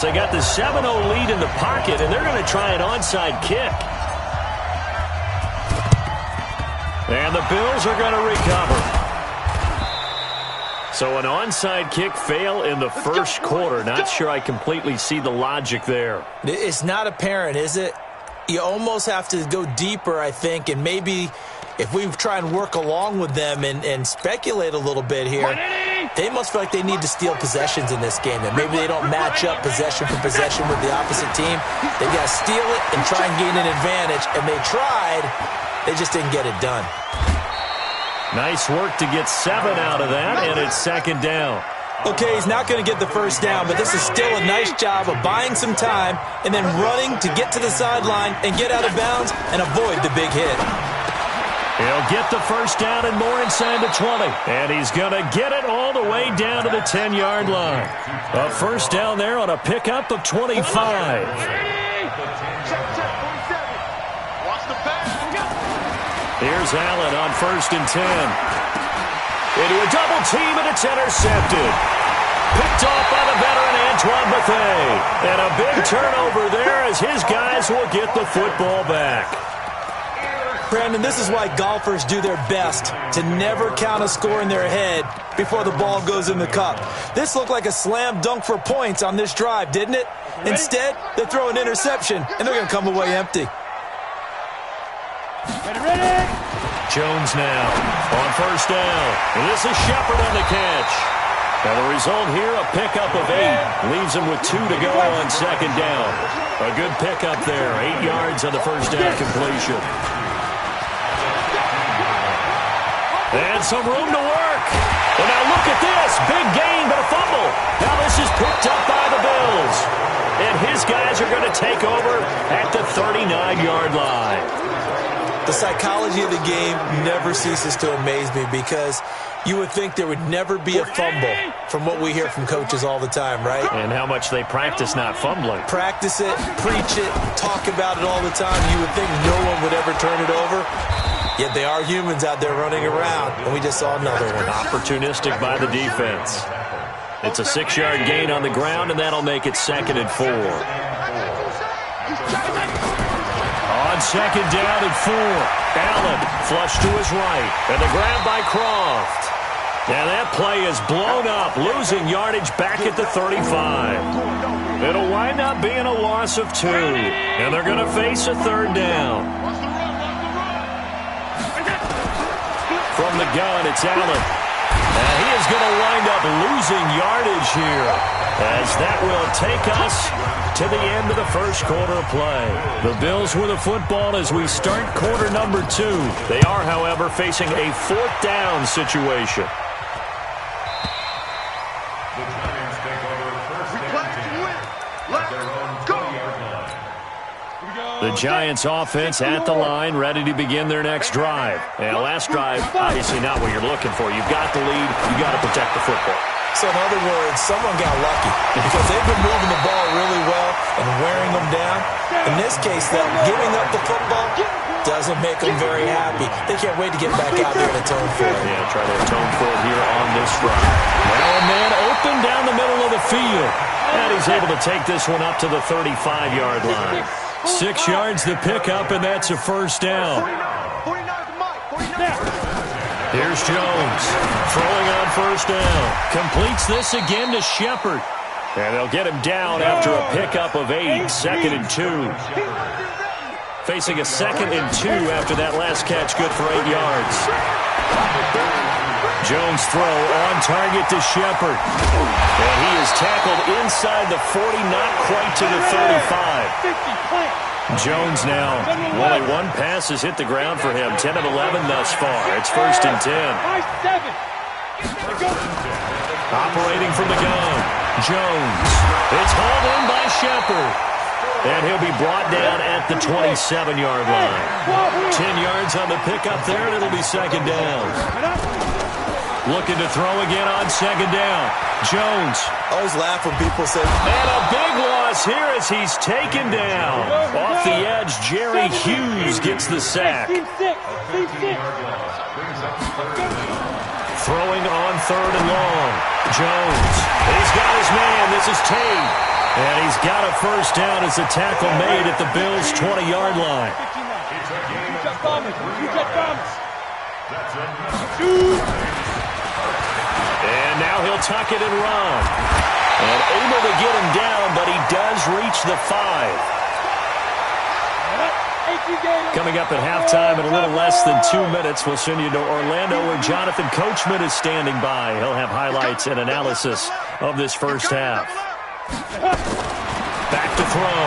They got the 7-0 lead in the pocket, and they're going to try an onside kick. And the Bills are going to recover. So an onside kick fail in the first quarter. Not sure I completely see the logic there. It's not apparent, is it? You almost have to go deeper, I think, and maybe if we try and work along with them and speculate a little bit here, they must feel like they need to steal possessions in this game, and maybe they don't match up possession for possession with the opposite team. They've got to steal it and try and gain an advantage, and they tried. They just didn't get it done. Nice work to get 7 out of that, and it's second down. Okay, he's not going to get the first down, but this is still a nice job of buying some time and then running to get to the sideline and get out of bounds and avoid the big hit. He'll get the first down and more inside the 20. And he's going to get it all the way down to the 10-yard line. A first down there on a pickup of 25. Here's Allen on 1st and 10. Into a double team, and it's intercepted. Picked off by the veteran Antoine Bethea. And a big turnover there as his guys will get the football back. Brandon, this is why golfers do their best to never count a score in their head before the ball goes in the cup. This looked like a slam dunk for points on this drive, didn't it? Instead, they throw an interception, and they're going to come away empty. Jones now on first down. And this is Shepard on the catch. And the result here, a pickup of 8. Leaves him with 2 to go on second down. A good pickup there. 8 yards on the first down completion. And some room to work. And now look at this. Big gain, but a fumble. Now this is picked up by the Bills. And his guys are going to take over at the 39-yard line. The psychology of the game never ceases to amaze me because you would think there would never be a fumble from what we hear from coaches all the time, right? And how much they practice not fumbling. Practice it, preach it, talk about it all the time. You would think no one would ever turn it over. Yet they are humans out there running around, and we just saw another one. Opportunistic by the defense. It's a 6-yard gain on the ground, and that'll make it 2nd and 4. On second down and 4, Allen flush to his right, and the grab by Croft. And that play is blown up, losing yardage back at the 35. It'll wind up being a loss of 2, and they're going to face a 3rd down. From the gun, it's Allen. And he is going to wind up losing yardage here, as that will take us to the end of the first quarter of play. The Bills with the football as we start quarter number 2. They are, however, facing a 4th down situation. The Giants offense at the line, ready to begin their next drive. And last drive, obviously not what you're looking for. You've got the lead. You've got to protect the football. So in other words, someone got lucky because they've been moving the ball really well and wearing them down. In this case, though, giving up the football doesn't make them very happy. They can't wait to get back out there and atone for it. Yeah, try to atone for it here on this drive. Now a man open down the middle of the field. And he's able to take this one up to the 35-yard line. 6 yards to pick up, and that's a first down. Here's Jones, throwing on first down. Completes this again to Shepard. And they'll get him down after a pickup of 8, 2nd and 2. Facing a 2nd and 2 after that last catch, good for 8 yards. Jones throw on target to Shepard. And he is tackled inside the 40, not quite to the 35. Jones now, only one pass has hit the ground for him. 10 of 11 thus far. It's 1st and 10. Operating from the gun, Jones. It's hauled in by Shepard. And he'll be brought down at the 27-yard line. 10 yards on the pickup there, and it'll be 2nd down. Looking to throw again on 2nd down. Jones. I always laugh when people say, and a big loss here as he's taken down. Off the edge, Jerry Hughes gets the sack. Throwing on 3rd and long. Jones. He's got his man. This is Tate. And he's got a first down as the tackle made at the Bills' 20-yard line. And now he'll tuck it and run. And able to get him down, but he does reach the 5. Coming up at halftime in a little less than 2 minutes, we'll send you to Orlando where Jonathan Coachman is standing by. He'll have highlights and analysis of this first half. Back to throw.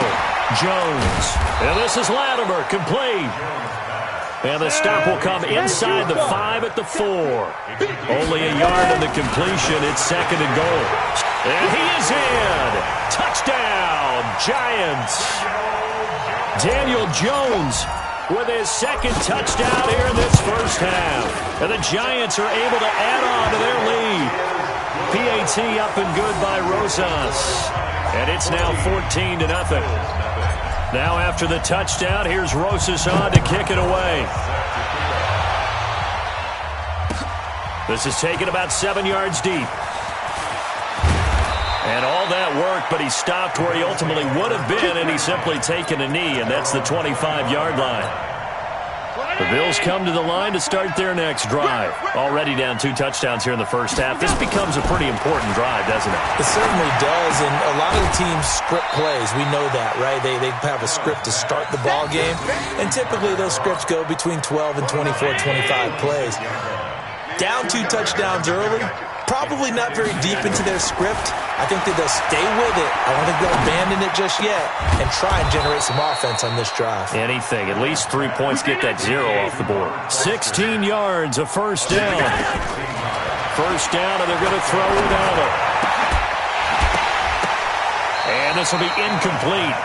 Jones. And this is Latimer, complete. And the stop will come inside the 5 at the 4. Only a yard on the completion. It's 2nd and goal. And he is in. Touchdown, Giants. Daniel Jones with his 2nd touchdown here in this first half. And the Giants are able to add on to their lead. PAT up and good by Rosas. And it's now 14-0. Now after the touchdown, here's Rosas on to kick it away. This is taken about 7 yards deep. And all that work, but he stopped where he ultimately would have been, and he's simply taken a knee, and that's the 25-yard line. The Bills come to the line to start their next drive. Already down 2 touchdowns here in the first half. This becomes a pretty important drive, doesn't it? It certainly does, and a lot of the teams script plays. We know that, right? They have a script to start the ball game, and typically those scripts go between 12 and 24, 25 plays. Down 2 touchdowns early, probably not very deep into their script. I think that they'll stay with it. I don't think they'll abandon it just yet and try and generate some offense on this drive. Anything. At least 3 points, get that 0 off the board. 16 yards, a first down. First down, and they're going to throw it out. And this will be incomplete.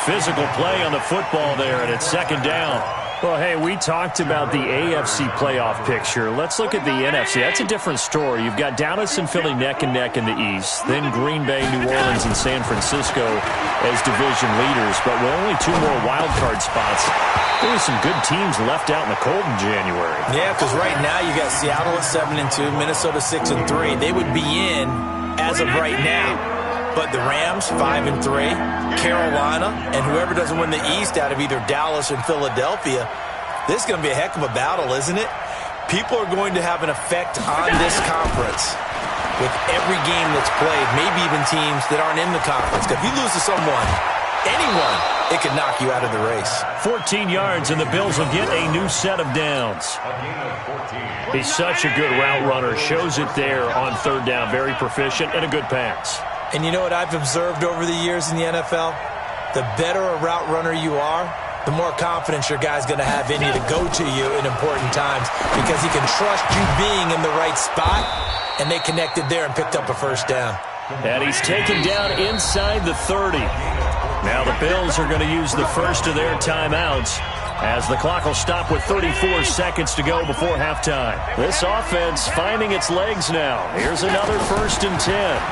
Physical play on the football there, and it's 2nd down. Well, hey, we talked about the AFC playoff picture. Let's look at the NFC. That's a different story. You've got Dallas and Philly neck and neck in the East, then Green Bay, New Orleans, and San Francisco as division leaders. But with only 2 more wild card spots, there were some good teams left out in the cold in January. Yeah, because right now you got Seattle at 7-2, Minnesota 6-3. They would be in as of right now. But the Rams, 5-3, Carolina, and whoever doesn't win the East out of either Dallas or Philadelphia, this is going to be a heck of a battle, isn't it? People are going to have an effect on this conference with every game that's played, maybe even teams that aren't in the conference. If you lose to someone, anyone, it could knock you out of the race. 14 yards, and the Bills will get a new set of downs. He's such a good route runner. Shows it there on 3rd down. Very proficient and a good pass. And you know what I've observed over the years in the NFL? The better a route runner you are, the more confidence your guy's going to have in you to go to you in important times because he can trust you being in the right spot, and they connected there and picked up a first down. And he's taken down inside the 30. Now the Bills are going to use the first of their timeouts as the clock will stop with 34 seconds to go before halftime. This offense finding its legs now. Here's another 1st and 10.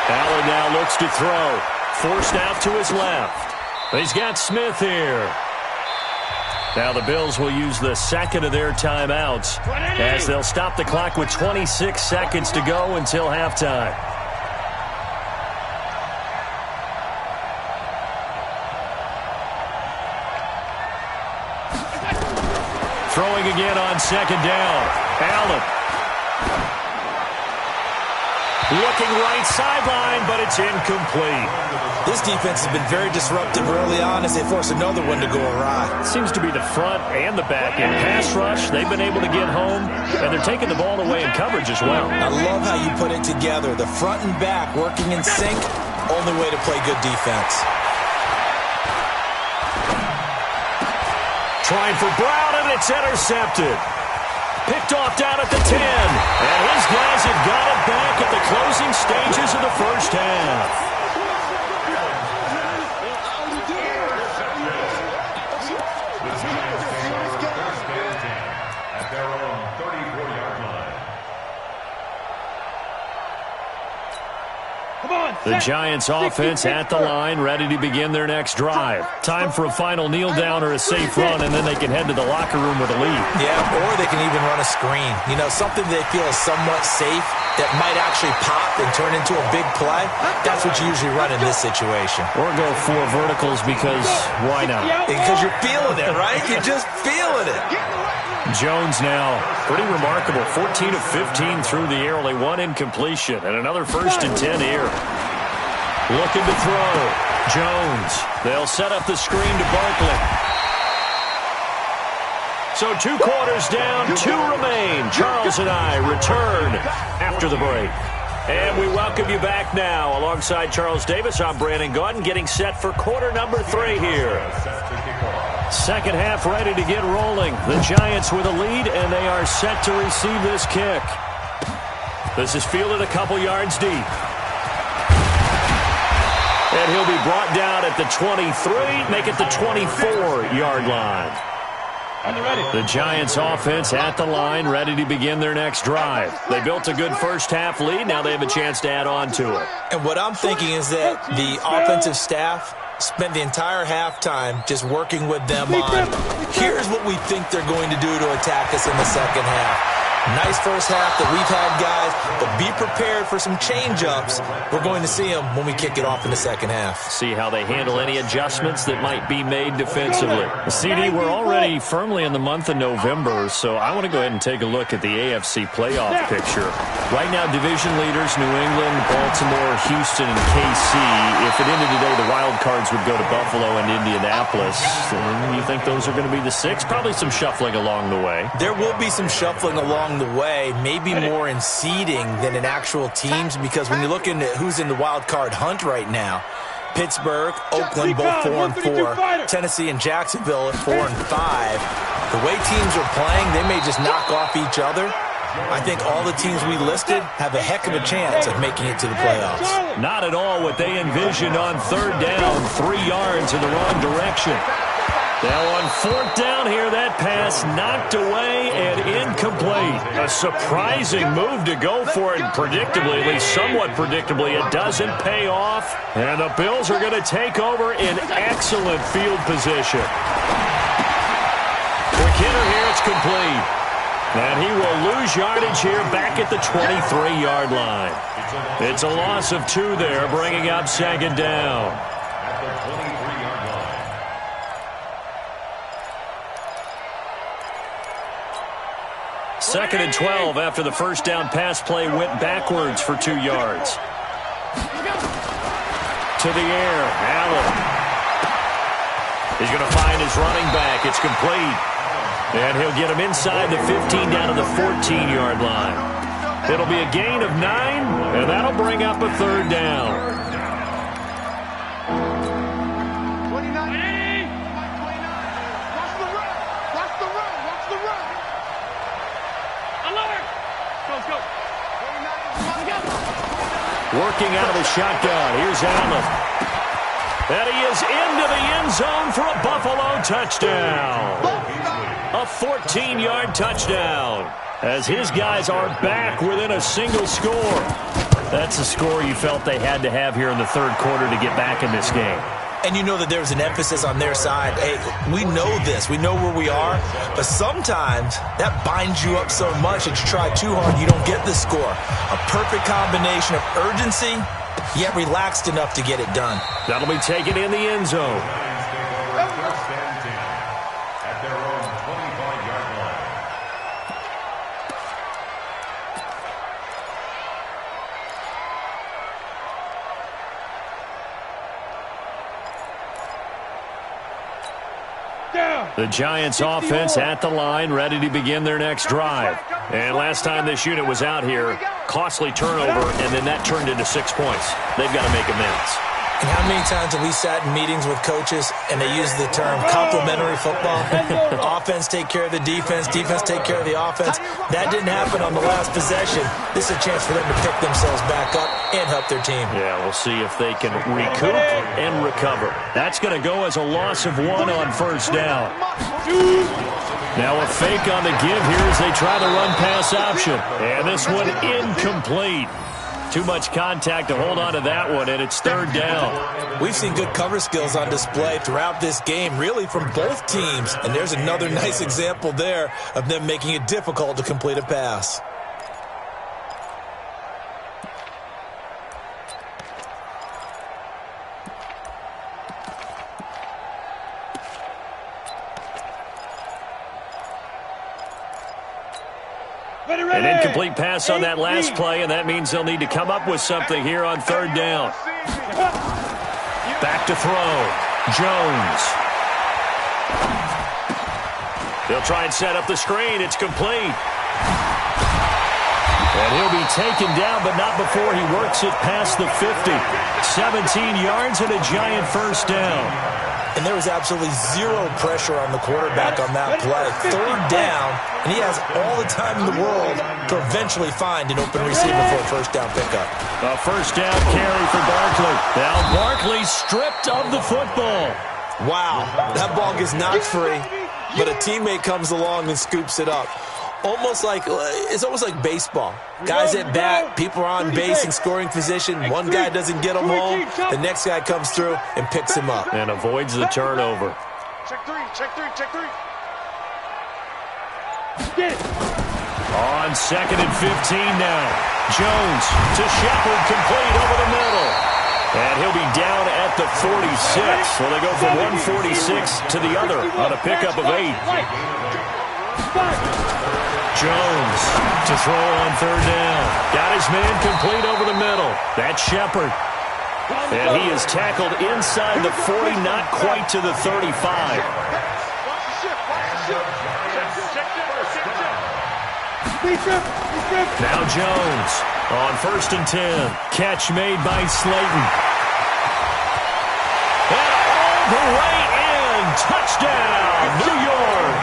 Allen now looks to throw. Forced out to his left. He's got Smith here. Now the Bills will use the 2nd of their timeouts as they'll stop the clock with 26 seconds to go until halftime. Throwing again on 2nd down. Allen. Looking right sideline, but it's incomplete. This defense has been very disruptive early on as they force another one to go awry. Seems to be the front and the back end. Pass rush, they've been able to get home, and they're taking the ball away in coverage as well. I love how you put it together. The front and back working in sync, only way to play good defense. Trying for Brown, and it's intercepted. Picked off down at the 10. And his guys have got it back at the closing stages of the first half. The Giants offense at the line, ready to begin their next drive. Time for a final kneel down or a safe run, and then they can head to the locker room with a lead. Yeah, or they can even run a screen. You know, something they feel is somewhat safe that might actually pop and turn into a big play. That's what you usually run in this situation. Or go 4 verticals because why not? Because you're feeling it, right? You're just feeling it. Jones now, pretty remarkable. 14 of 15 through the air, only 1 incompletion, and another 1st and 10 here. Looking to throw. Jones. They'll set up the screen to Barkley. So 2 quarters down, 2 remain. Charles and I return after the break. And we welcome you back now. Alongside Charles Davis, I'm Brandon Gaudin, getting set for quarter number 3 here. Second half ready to get rolling. The Giants with a lead, and they are set to receive this kick. This is fielded a couple yards deep. And he'll be brought down at the 23, make it the 24-yard line. The Giants offense at the line, ready to begin their next drive. They built a good first half lead. Now they have a chance to add on to it. And what I'm thinking is that the offensive staff spent the entire halftime just working with them on, here's what we think they're going to do to attack us in the second half. Nice first half that we've had, guys, but be prepared for some change-ups. We're going to see them when we kick it off in the second half. See how they handle any adjustments that might be made defensively. CD, we're already firmly in the month of November, so I want to go ahead and take a look at the AFC playoff picture. Right now, division leaders, New England, Baltimore, Houston, and KC. If it ended today, the wild cards would go to Buffalo and Indianapolis. And you think those are going to be the 6? Probably some shuffling along the way. There will be some shuffling along the way, maybe more in seeding than in actual teams, because when you're looking at who's in the wild card hunt right now, Pittsburgh, Oakland, both 4 and 4, Tennessee and Jacksonville at 4 and 5. The way teams are playing, they may just knock off each other. I think all the teams we listed have a heck of a chance of making it to the playoffs. Not at all what they envisioned on third down, 3 yards in the wrong direction. Now on 4th down here, that pass knocked away and incomplete. A surprising move to go for it, predictably, at least somewhat predictably. It doesn't pay off, and the Bills are going to take over in excellent field position. Quick hitter here, it's complete. And he will lose yardage here back at the 23-yard line. It's a loss of 2 there, bringing up 2nd down. 2nd and 12 after the first down pass play went backwards for 2 yards. To the air, Allen. He's going to find his running back. It's complete. And he'll get him inside the 15 down to the 14-yard line. It'll be a gain of 9, and that'll bring up a 3rd down. Working out of the shotgun. Here's Allen. And he is into the end zone for a Buffalo touchdown. A 14-yard touchdown. As his guys are back within a single score. That's a score you felt they had to have here in the 3rd quarter to get back in this game. And you know that there's an emphasis on their side. Hey, we know this. We know where we are. But sometimes that binds you up so much that you try too hard, you don't get the score. A perfect combination of urgency, yet relaxed enough to get it done. That'll be taken in the end zone. The Giants offense at the line, ready to begin their next drive. And last time this unit was out here, costly turnover, and then that turned into 6 points. They've got to make amends. And how many times have we sat in meetings with coaches and they use the term complementary football? Offense take care of the defense, defense take care of the offense. That didn't happen on the last possession. This is a chance for them to pick themselves back up and help their team. Yeah, we'll see if they can recoup and recover. That's going to go as a loss of 1 on 1st down. Now a fake on the give here as they try the run-pass option. And this one incomplete. Too much contact to hold on to that one, and it's third down. We've seen good cover skills on display throughout this game, really from both teams. And there's another nice example there of them making it difficult to complete a pass. An incomplete pass on that last play, and that means they'll need to come up with something here on third down. Back to throw. Jones. They'll try and set up the screen. It's complete. And he'll be taken down, but not before he works it past the 50. 17 yards and a giant first down. And there was absolutely zero pressure on the quarterback on that play. Third down, and he has all the time in the world to eventually find an open receiver for a first down pickup. A first down carry for Barkley. Now Barkley stripped of the football. Wow, that ball gets knocked free, but a teammate comes along and scoops it up. It's almost like baseball. Guys at bat, people are on base in scoring position. One guy doesn't get him home. The next guy comes through and picks him up. And avoids the turnover. Check three. Get it. On 2nd and 15 now. Jones to Shepard, complete over the middle. And he'll be down at the 46. So they go from 146 to the other on a pickup of 8. Jones to throw on third down. Got his man complete over the middle. That's Shepard. And he is tackled inside the 40, not quite to the 35. Now Jones on 1st and 10. Catch made by Slayton. And all the way in. Touchdown, New York.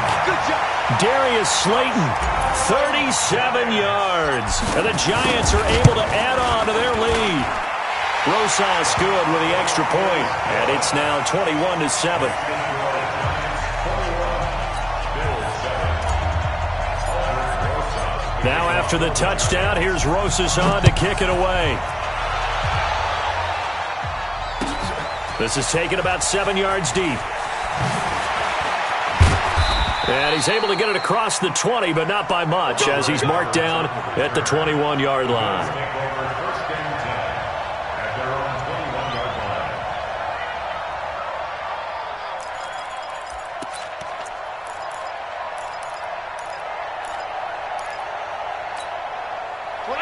Darius Slayton, 37 yards. And the Giants are able to add on to their lead. Rosas good with the extra point, and it's now 21-7. Now after the touchdown, here's Rosas on to kick it away. This is taken about 7 yards deep. And he's able to get it across the 20, but not by much, as he's marked down at the 21-yard line.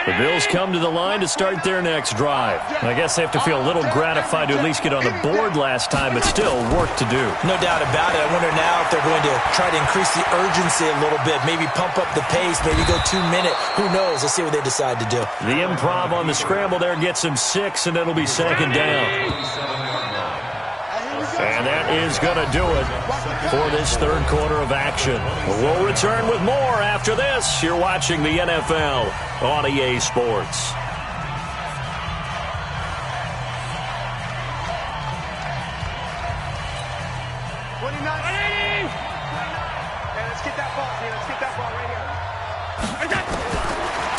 The Bills come to the line to start their next drive. I guess they have to feel a little gratified to at least get on the board last time, but still work to do. No doubt about it. I wonder now if they're going to try to increase the urgency a little bit, maybe pump up the pace, maybe go 2-minute. Who knows? Let's see what they decide to do. The improv on the scramble there gets him 6, and it'll be 2nd down. And that is going to do it for this third quarter of action. We'll return with more after this. You're watching the NFL on EA Sports.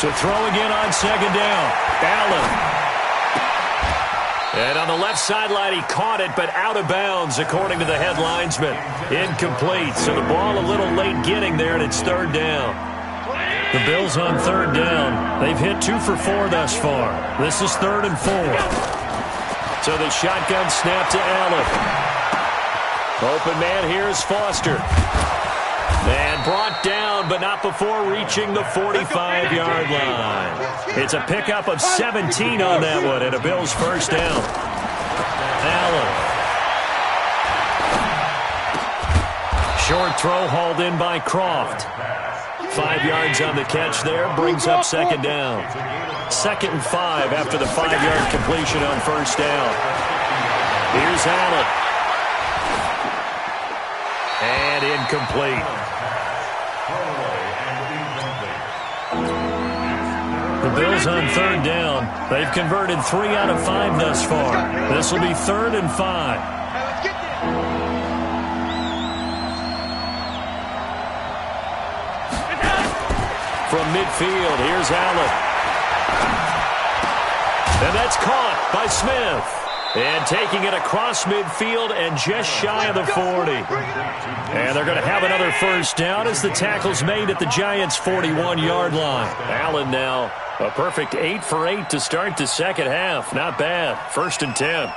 To throw again on 2nd down. Allen. And on the left sideline, he caught it, but out of bounds, according to the head linesman. Incomplete, so the ball a little late getting there, and it's 3rd down. The Bills on 3rd down. They've hit 2 for 4 thus far. This is 3rd and 4. So the shotgun snap to Allen. Open man here is Foster. And brought down, but not before reaching the 45-yard line. It's a pickup of 17 on that one, and a Bills first down. Allen. Short throw hauled in by Croft. 5 yards on the catch there, brings up 2nd down. 2nd and 5 after the 5-yard completion on first down. Here's Allen. And incomplete. The Bills on 3rd down. They've converted 3 out of 5 thus far. This will be 3rd and 5. From midfield, here's Allen. And that's caught by Smith. And taking it across midfield and just shy of the 40. And they're going to have another first down as the tackle's made at the Giants' 41-yard line. Allen now a perfect 8 for 8 to start the second half. Not bad. 1st and 10.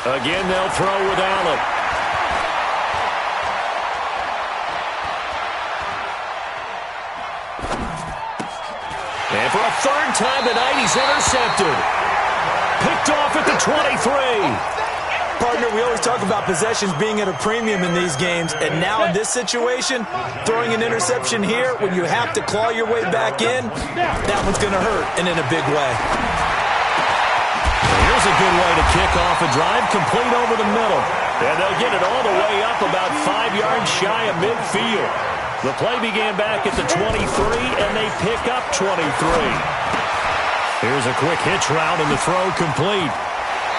Again, they'll throw with Allen. And for a 3rd time tonight, he's intercepted. Picked off at the 23. Partner, we always talk about possessions being at a premium in these games, and now in this situation, throwing an interception here when you have to claw your way back in, that one's going to hurt, and in a big way. Here's a good way to kick off a drive, complete over the middle. And they'll get it all the way up about 5 yards shy of midfield. The play began back at the 23, and they pick up 23. Here's a quick hitch route, and the throw complete.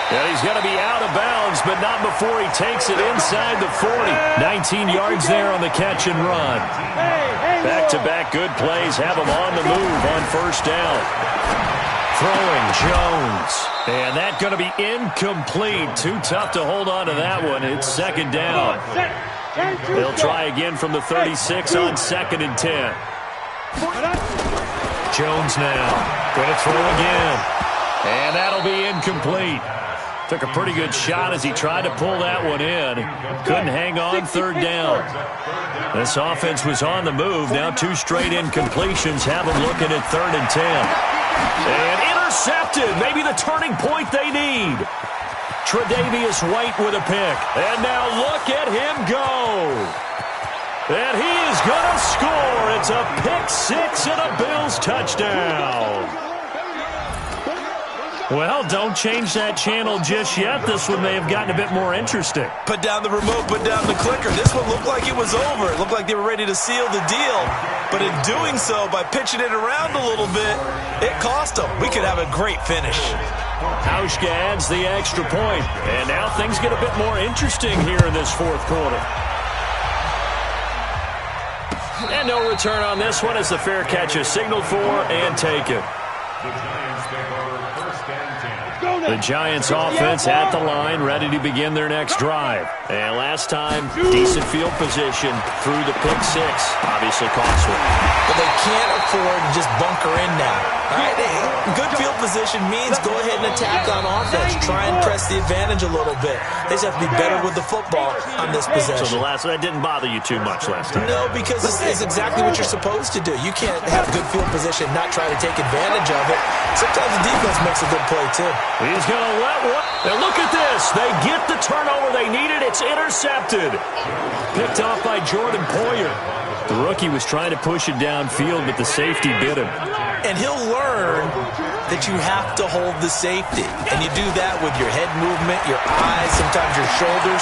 And he's going to be out of bounds, but not before he takes it inside the 40. 19 yards there on the catch and run. Back-to-back good plays have him on the move on 1st down. Throwing Jones. And that's going to be incomplete. Too tough to hold on to that one. It's 2nd down. They'll try again from the 36 on 2nd and 10. Jones now. Going to throw again. And that'll be incomplete. Took a pretty good shot as he tried to pull that one in. Couldn't hang on 3rd down. This offense was on the move. Now 2 straight incompletions have them looking at 3rd and 10. And intercepted. Maybe the turning point they need. Tre'Davious White with a pick. And now look at him go. And he is going to score. It's a pick 6 and a Bills touchdown. Well, don't change that channel just yet. This one may have gotten a bit more interesting. Put down the remote, put down the clicker. This one looked like it was over. It looked like they were ready to seal the deal. But in doing so, by pitching it around a little bit, it cost them. We could have a great finish. Hauschka adds the extra point. And now things get a bit more interesting here in this 4th quarter. And no return on this one as the fair catch is signaled for and taken. The Giants offense at the line, ready to begin their next drive. And last time, decent field position through the pick 6. Obviously costly. But they can't afford to just bunker in now. All right, good field position means go ahead and attack on offense. Try and press the advantage a little bit. They just have to be better with the football on this possession. So that didn't bother you too much last time? No, because it's exactly what you're supposed to do. You can't have good field position, not try to take advantage of it. Sometimes the defense makes a good play, too. He's going to let one. And look at this. They get the turnover they needed. It's intercepted. Picked off by Jordan Poyer. The rookie was trying to push it downfield, but the safety bit him. And he'll learn that you have to hold the safety. And you do that with your head movement, your eyes, sometimes your shoulders.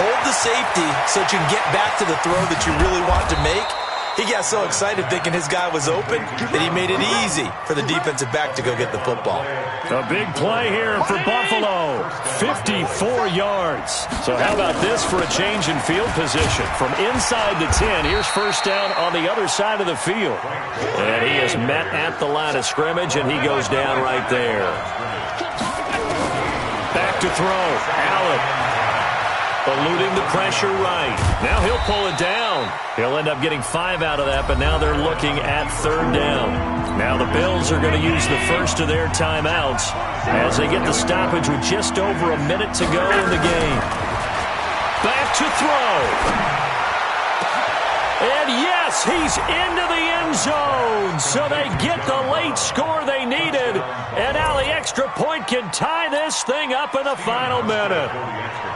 Hold the safety so that you can get back to the throw that you really want to make. He got so excited thinking his guy was open that he made it easy for the defensive back to go get the football. A big play here for Buffalo. 54 yards. So how about this for a change in field position? From inside the 10, here's 1st down on the other side of the field. And he is met at the line of scrimmage, and he goes down right there. Back to throw. Allen. Eluding the pressure right. Now he'll pull it down. He'll end up getting 5 out of that, but now they're looking at 3rd down. Now the Bills are going to use the first of their timeouts as they get the stoppage with just over a minute to go in the game. Back to throw. And yes, he's into the end zone. So they get the late score they needed. And now the extra point can tie this thing up in the final minute.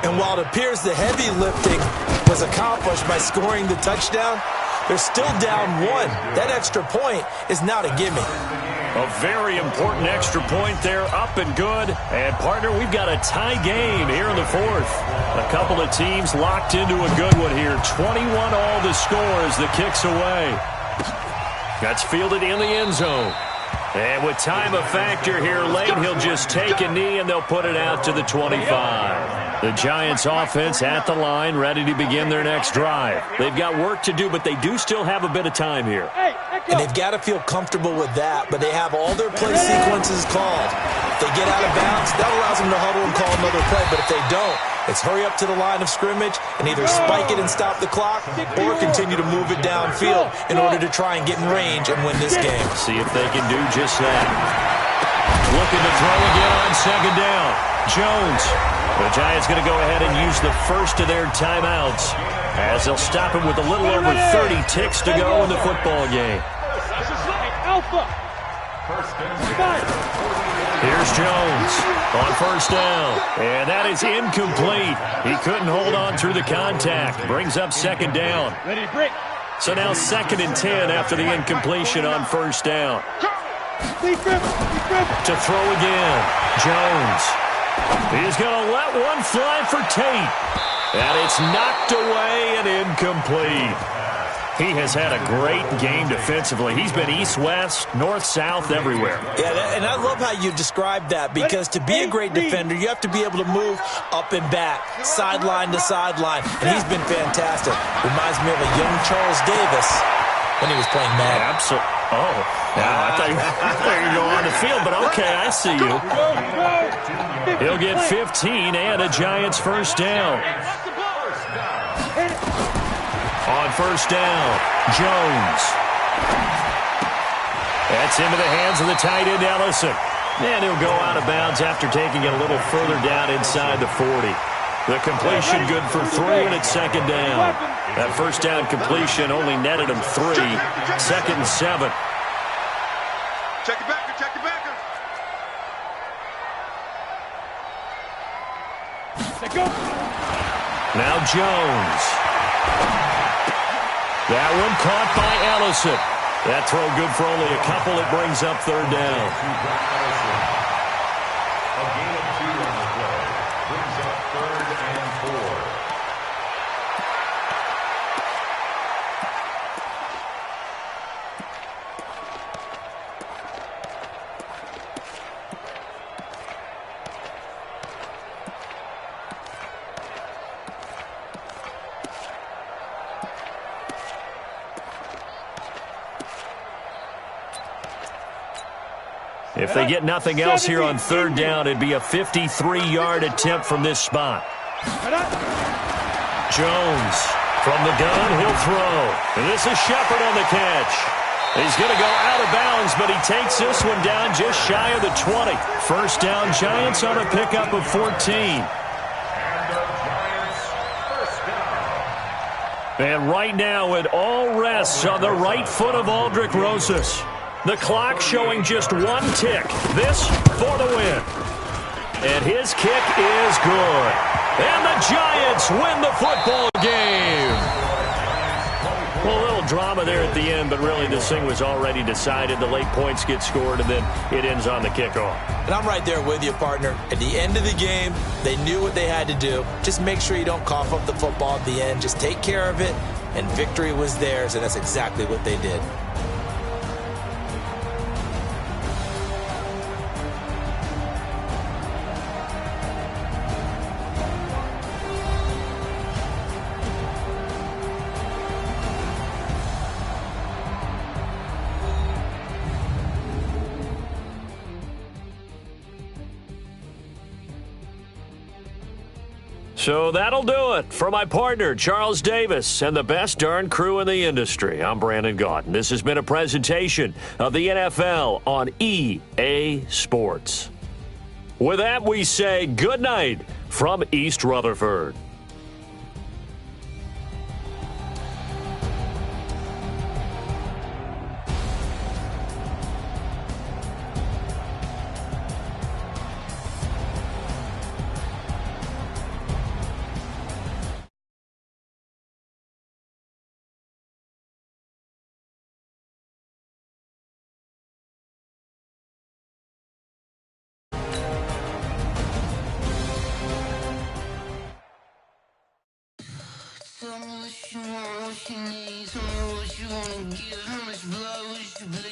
And while it appears the heavy lifting was accomplished by scoring the touchdown, they're still down 1. That extra point is now to gimme. A very important extra point there, up and good. And, partner, we've got a tie game here in the 4th. A couple of teams locked into a good one here. 21 all the score as the kick's away. That's fielded in the end zone. And with time a factor here late, he'll just take a knee and they'll put it out to the 25. The Giants offense at the line, ready to begin their next drive. They've got work to do, but they do still have a bit of time here. and they've got to feel comfortable with that, but they have all their play sequences called. If they get out of bounds, that allows them to huddle and call another play, but if they don't, it's hurry up to the line of scrimmage and either spike it and stop the clock or continue to move it downfield in order to try and get in range and win this game. See if they can do just that. Looking to throw again on second down. Jones. The Giants going to go ahead and use the first of their timeouts as they'll stop him with a little over 30 ticks to go in the football game. Here's Jones on first down. And that is incomplete. He couldn't hold on through the contact. Brings up second down. So now 2nd and 10 after the incompletion on first down. To throw again. Jones. He's going to let one fly for Tate. And it's knocked away and incomplete. He has had a great game defensively. He's been east-west, north-south, everywhere. Yeah, and I love how you described that, because to be a great defender, you have to be able to move up and back, sideline to sideline, and he's been fantastic. Reminds me of a young Charles Davis when he was playing Madden. Absolutely. Oh, yeah, I thought you were going to go on the field, but okay, I see you. He'll get 15 and a Giants first down. On first down, Jones. That's into the hands of the tight end, Ellison. And he'll go out of bounds after taking it a little further down inside the 40. The completion good for 3, and it's second down. That first down completion only netted him 3. 2nd and 7. Check it back, check it back. Now Jones. That one caught by Ellison. That throw good for only a couple. It brings up third down. A gain of 2 on the play. Brings up 3rd and 4. If they get nothing else here on third down, it'd be a 53-yard attempt from this spot. Jones from the gun, he'll throw. And this is Shepard on the catch. He's going to go out of bounds, but he takes this one down just shy of the 20. First down, Giants on a pickup of 14. And right now, it all rests on the right foot of Aldrick Rosas. The clock showing just 1 tick. This for the win. And his kick is good. And the Giants win the football game. Well, a little drama there at the end, but really this thing was already decided. The late points get scored, and then it ends on the kickoff. And I'm right there with you, partner. At the end of the game, they knew what they had to do. Just make sure you don't cough up the football at the end. Just take care of it, and victory was theirs, and that's exactly what they did. So that'll do it for my partner, Charles Davis, and the best darn crew in the industry. I'm Brandon Gaudin. This has been a presentation of the NFL on EA Sports. With that, we say good night from East Rutherford. Tell me what you want, what you need. Tell me what you wanna give. How much blood would you bleed?